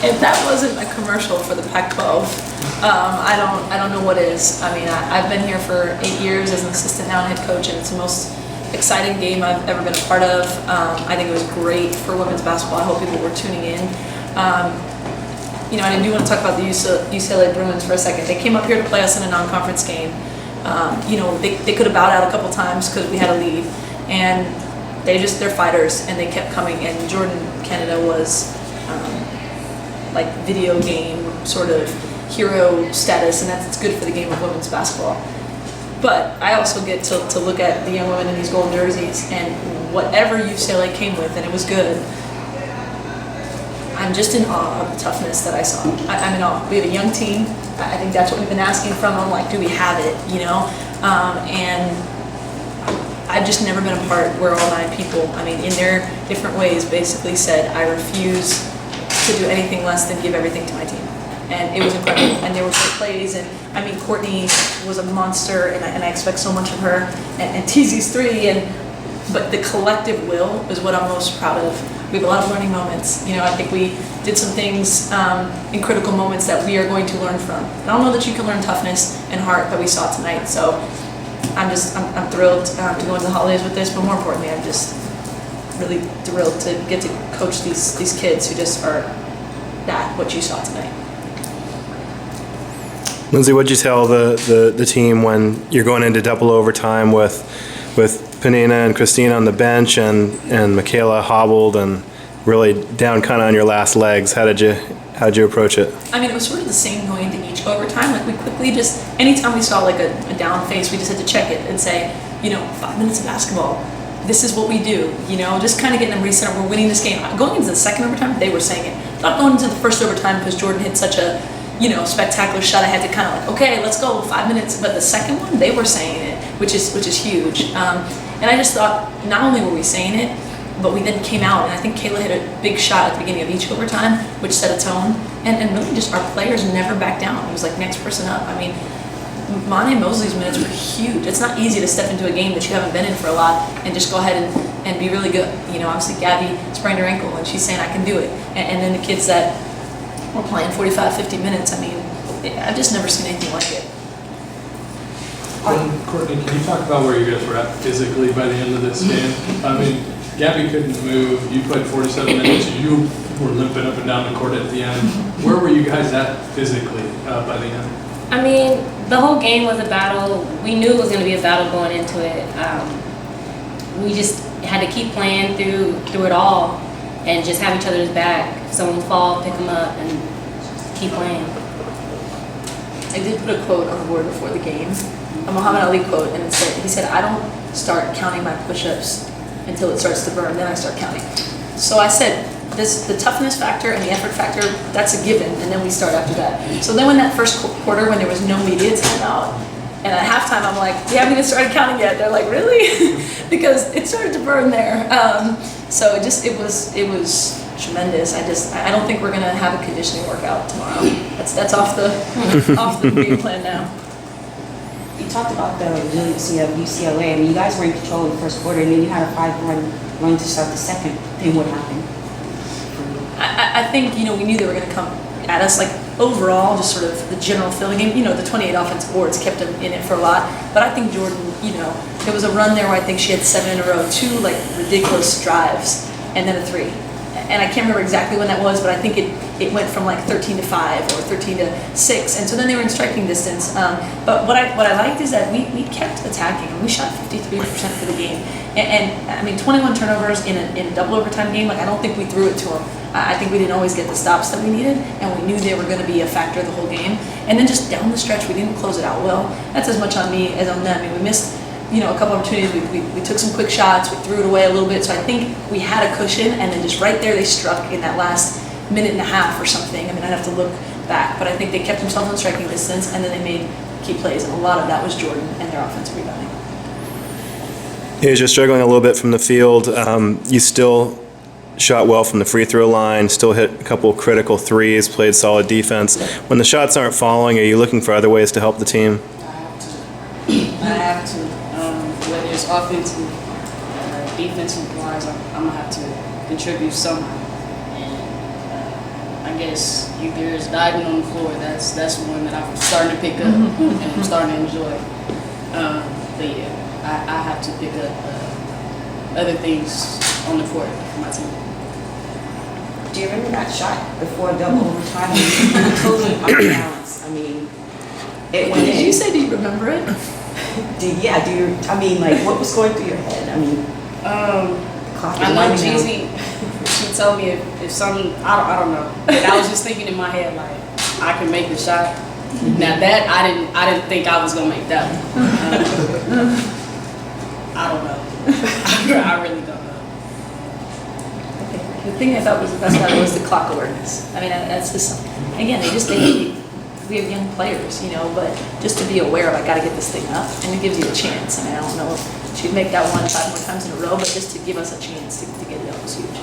If that wasn't a commercial for the Pac-12, I don't know what is. I mean, I've been here for 8 years as an assistant now and head coach, and it's the most exciting game I've ever been a part of. I think it was great for women's basketball. I hope people were tuning in. And I do want to talk about the UCLA Bruins for a second. They came up here to play us in a non-conference game. They could have bowed out a couple times because we had a lead, and they're fighters, and they kept coming. And Jordan Canada was like video game sort of hero status, and that's good for the game of women's basketball. But I also get to look at the young women in these gold jerseys, and whatever UCLA came with, and it was good. I'm just in awe of the toughness that I saw. I'm in awe. We have a young team. I think that's what we've been asking from them. Like, do we have it? And I've just never been a part where all 9 people, in their different ways, basically said, I refuse to do anything less than give everything to my team. And it was incredible. And there were great plays. And Courtney was a monster, and I expect so much of her. And TZ's 3. But the collective will is what I'm most proud of. We have a lot of learning moments. I think we did some things in critical moments that we are going to learn from. And I don't know that you can learn toughness and heart that we saw tonight. So I'm thrilled to go into the holidays with this. But more importantly, I'm just really thrilled to get to coach these kids who just are what you saw tonight. Lindsay, what'd you tell the team when you're going into double overtime with Penina and Christina on the bench and Michaela hobbled and really down kind of on your last legs? How'd you approach it? It was sort of the same going into each overtime. Like, we quickly just, anytime we saw like a down face, we just had to check it and say, 5 minutes of basketball. This is what we do, just kind of getting them reset. We're winning this game. Going into the second overtime, they were saying it. Not going into the first overtime because Jordan hit such a spectacular shot. I had to kind of okay, let's go, 5 minutes. But the second one, they were saying it, which is huge. And I just thought, not only were we saying it, but we then came out, and I think Kayla hit a big shot at the beginning of each overtime, which set a tone. And really just our players never backed down. It was like next person up. Monty Mosley's minutes were huge. It's not easy to step into a game that you haven't been in for a lot and just go ahead and be really good. Obviously Gabby sprained her ankle, and she's saying I can do it. And then the kids that were playing 45, 50 minutes, I've just never seen anything like it. Courtney, can you talk about where you guys were at physically by the end of this game? Gabby couldn't move. You played 47 minutes. You were limping up and down the court at the end. Where were you guys at physically by the end? The whole game was a battle. We knew it was going to be a battle going into it. We just had to keep playing through it all and just have each other's back. If someone fall, pick them up, and keep playing. I did put a quote on the board before the game, a Muhammad Ali quote, and he said, I don't start counting my push-ups until it starts to burn, then I start counting. So I said, the toughness factor and the effort factor, that's a given, and then we start after that. So then when that first quarter, when there was no media timeout, and at halftime I'm like, we haven't even started counting yet. They're like, really? Because it started to burn there. So it was tremendous. I don't think we're gonna have a conditioning workout tomorrow. That's off the game plan now. You talked about the resiliency of UCLA. You guys were in control in the first quarter, and then you had a 5-1 run to start the second. Then what happened? I think we knew they were going to come at us. Like, overall, just sort of the general feeling game. The 28 offensive boards kept them in it for a lot. But I think Jordan, there was a run there where I think she had 7 in a row, 2 like ridiculous drives, and then a 3. And I can't remember exactly when that was, but I think it went from like 13 to 5 or 13 to 6, and so then they were in striking distance. But what I liked is that we kept attacking, and we shot 53% for the game. And 21 turnovers in a double overtime game. Like, I don't think we threw it to them. I think we didn't always get the stops that we needed, and we knew they were going to be a factor the whole game. And then just down the stretch, we didn't close it out well. That's as much on me as on them. We missed a couple opportunities. We took some quick shots. We threw it away a little bit. So I think we had a cushion, and then just right there they struck in that last minute and a half or something. I'd have to look back, but I think they kept themselves in striking distance, and then they made key plays, and a lot of that was Jordan and their offensive rebounding. You're struggling a little bit from the field. You still shot well from the free throw line, still hit a couple of critical threes, played solid defense. When the shots aren't falling, are you looking for other ways to help the team? I have to. Whether it's offensive or defensive wise, I'm going to have to contribute somehow. And guess if there's diving on the floor, that's the one that I'm starting to pick up and I'm starting to enjoy. But yeah, I have to pick up other things on the court for my team. Do you remember that shot before double overtime? You were totally unbalanced. I mean, it went in. Did you say, do you remember it? What was going through your head? I mean, clock is I know winding down. Jeezy, she told me if something, I don't know. But I was just thinking in my head, like, I can make the shot. Now that, I didn't think I was going to make that one. I don't know. I really don't know. The thing I thought was the best about it was the clock awareness. I mean, that's just, again, we have young players, but just to be aware of, I got to get this thing up, and it gives you a chance. I mean, I don't know if she'd make that one 5 more times in a row, but just to give us a chance to get it up was huge.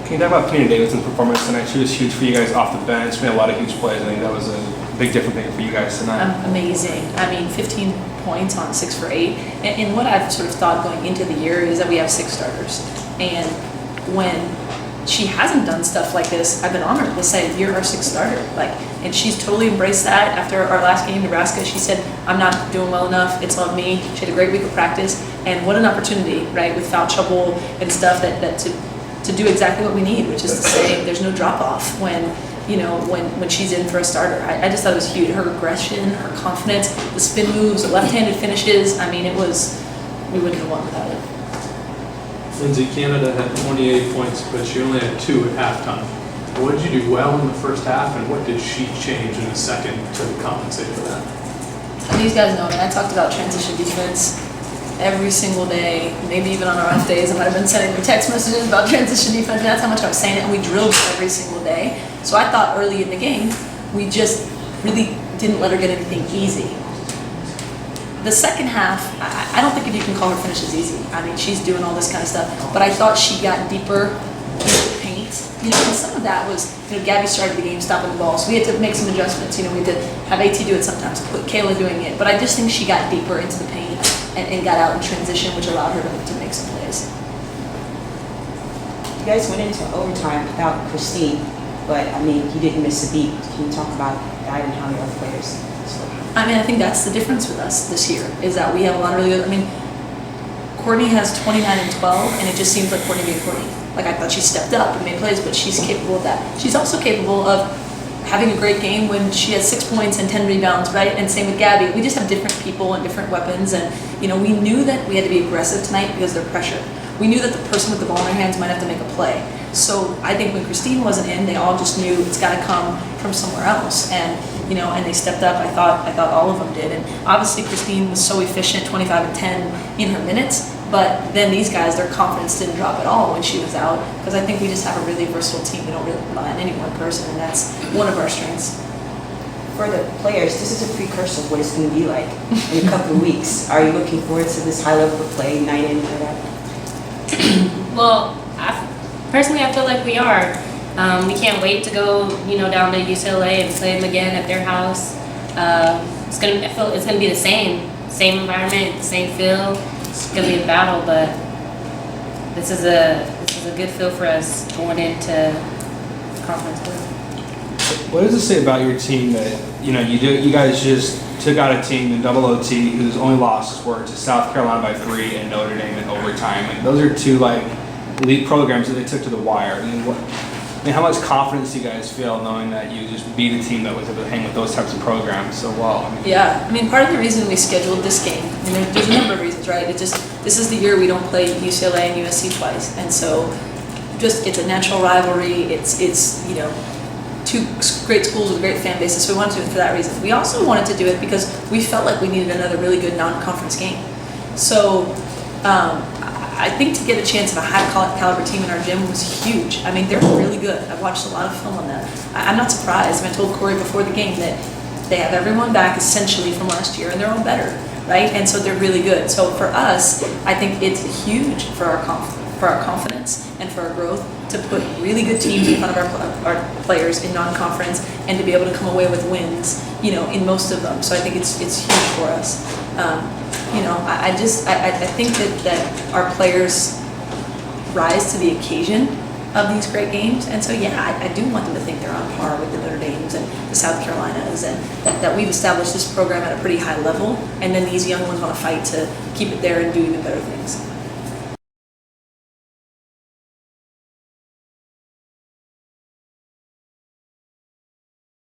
Can you talk about Courtney Davidson's performance tonight? She was huge for you guys off the bench, made a lot of huge plays. I think that was a big difference maker for you guys tonight. Amazing. I mean, 15 points on 6 for 8. And what I've sort of thought going into the year is that we have 6 starters. And when she hasn't done stuff like this, I've been honored to say, you're our 6th starter. And she's totally embraced that. After our last game in Nebraska, she said, I'm not doing well enough, it's on me. She had a great week of practice, and what an opportunity, right, with foul trouble and stuff that to do exactly what we need, which is to say there's no drop off when she's in for a starter. I just thought it was huge. Her aggression, her confidence, the spin moves, the left-handed finishes. I mean, we wouldn't have won without it. Lindsay, Canada had 28 points, but she only had 2 at halftime. What did you do well in the first half, and what did she change in the second to compensate for that? And these guys know, I talked about transition defense every single day, maybe even on our off days. I might have been sending them text messages about transition defense, and that's how much I was saying it, and we drilled it every single day. So I thought early in the game, we just really didn't let her get anything easy. The second half, I don't think if you can call her finishes easy. I mean, she's doing all this kind of stuff, but I thought she got deeper into the paint. And some of that was, Gabby started the game stopping the ball, so we had to make some adjustments. We had to have AT do it sometimes, put Kayla doing it, but I just think she got deeper into the paint and got out in transition, which allowed her to make some plays. You guys went into overtime without Christine, but I mean, you didn't miss a beat. Can you talk about that and how the other players? I mean, I think that's the difference with us this year, is that we have a lot of really good, Courtney has 29 and 12, and it just seems like Courtney being Courtney. I thought she stepped up and made plays, but she's capable of that. She's also capable of having a great game when she has 6 points and 10 rebounds, right? And same with Gabby. We just have different people and different weapons, and we knew that we had to be aggressive tonight because they're pressure. We knew that the person with the ball in their hands might have to make a play. So I think when Christine wasn't in, they all just knew it's got to come from somewhere else, and they stepped up. I thought all of them did, and obviously Christine was so efficient, 25 and 10 in her minutes. But then these guys, their confidence didn't drop at all when she was out, because I think we just have a really versatile team. We don't really rely on any one person, and that's one of our strengths. For the players, this is a precursor of what it's going to be like in a couple of weeks. Are you looking forward to this high level of play, night in, night out? Well, personally, I feel like we are. We can't wait to go, down to UCLA and play them again at their house. It's gonna be the same environment, same feel. It's gonna be a battle, but this is a good feel for us going into conference play. What does it say about your team that you guys just took out a team in double OT whose only losses were to South Carolina by 3 and Notre Dame in overtime? Those are 2 elite programs that they took to the wire. How much confidence do you guys feel knowing that you just beat a team that was able to hang with those types of programs so well? Yeah, part of the reason we scheduled this game, there's a number of reasons, right? This is the year we don't play UCLA and USC twice, and so it's a natural rivalry. It's 2 great schools with great fan bases, so we wanted to do it for that reason. We also wanted to do it because we felt like we needed another really good non-conference game. So I think to get a chance of a high caliber team in our gym was huge. They're really good. I've watched a lot of film on them. I'm not surprised. I told Corey before the game that they have everyone back essentially from last year, and they're all better, right? And so they're really good. So for us, I think it's huge for our confidence and for our growth to put really good teams in front of our players in non-conference and to be able to come away with wins, in most of them. So I think it's huge for us. I think that our players rise to the occasion of these great games. And so, yeah, I do want them to think they're on par with the Notre Dames and the South Carolinas, and that we've established this program at a pretty high level, and then these young ones want to fight to keep it there and do even better things.